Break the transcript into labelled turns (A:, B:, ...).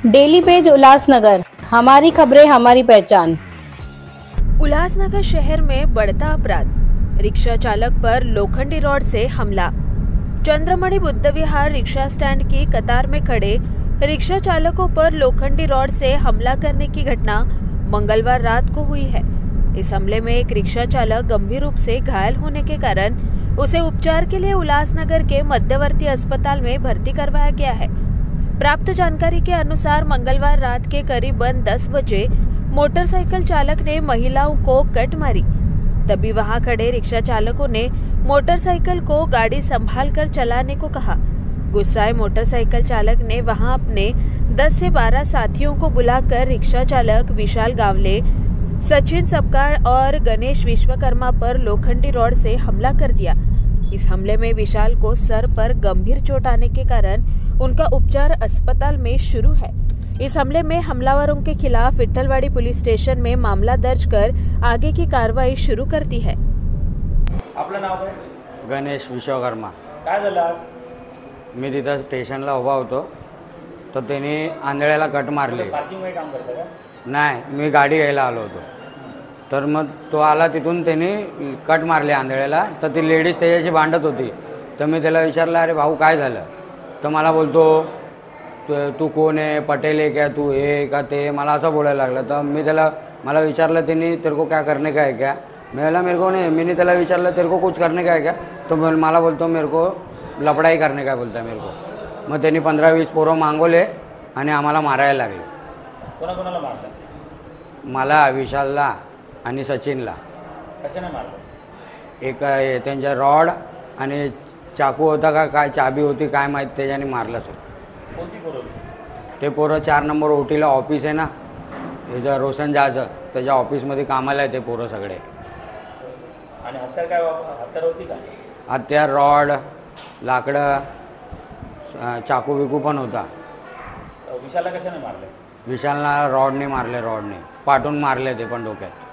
A: Daily page Ulhasnagar, हमारी खबरें हमारी पहचान।
B: उल्लासनगर शहर में बढ़ता अपराध, रिक्शा चालक पर लोखंडी रॉड से हमला। चंद्रमणि बुद्ध विहार रिक्शा स्टैंड की कतार में खड़े रिक्शा चालकों पर लोखंडी रॉड से हमला करने की घटना मंगलवार रात को हुई है। इस हमले में एक रिक्शा चालक गंभीर रूप से घायल होने के कारण उसे उपचार के लिए उल्लासनगर के मध्यवर्ती अस्पताल में भर्ती करवाया गया है। प्राप्त जानकारी के अनुसार मंगलवार रात के करीबन 10 बजे मोटरसाइकिल चालक ने महिलाओं को कट मारी। तभी वहां खड़े रिक्शा चालकों ने मोटरसाइकिल को गाड़ी संभालकर चलाने को कहा। गुस्साए मोटरसाइकिल चालक ने वहां अपने 10 से 12 साथियों को बुलाकर रिक्शा चालक विशाल गावले, सचिन सबकाड़ और गणेश विश्वकर्मा पर लोखंडी रॉड से हमला कर दिया। इस हमले में विशाल को सर पर गंभीर चोट आने के कारण उनका उपचार अस्पताल में शुरू है। इस हमले में हमलावरों के खिलाफ विठलवाड़ी पुलिस स्टेशन में मामला दर्ज कर आगे की कार्रवाई शुरू कर दी है।
C: आपलं नाव काय?
D: गणेश विश्वकर्मा।
C: काय झालं आज?
D: मी तिथं स्टेशनला उभा होतो तर त्यांनी आंधळ्याला कट मारली।
C: पार्किंगमध्ये काम करता का?
D: नाही, मी गाडी घ्यायला आलो होतो तर मग तो आला, तिथून त्यांनी कट मारले आंधळ्याला। तर ती लेडीज त्याच्याशी भांडत होती तर मी त्याला विचारलं, अरे भाऊ काय झालं? तर मला बोलतो, तू कोण आहे, पटेल आहे क्या, तू हे का ते, मला असं बोलायला लागलं। तर मला विचारलं त्यांनी, तेरे को क्या करने का है क्या? मेरे को नहीं, मैंने त्याला विचारलं तेरे को कुछ करने का है क्या? तो मला बोलतो मेरे को लपड़ाई करने का बोलता है मेरे को। मग त्यांनी 15-20 पोरं मागवले आणि आम्हाला मारायला लागले।
C: कोणाकोणाला मारलं?
D: मला, विशालला आणि सचिनला।
C: कशाने मारलं?
D: एक त्यांच्या रॉड आणि चाकू होता का काय, चाबी होती काय माहीत, त्याच्याने मारलं सर।
C: कोणती पोरं?
D: ते पोरं 4 नंबर ओटीला ऑफिस आहे ना, त्याचं रोशन जहाचं, त्याच्या ऑफिसमध्ये कामाला आहे ते पोरं सगळे।
C: आणि हत्यार काय हत्यार होती का?
D: हत्यार, रॉड, लाकडं, चाकू बिकू पण होता।
C: विशालला कशाने मारले?
D: विशालला रॉडने मारले, रॉडने पाठून मारले ते पण डोक्यात।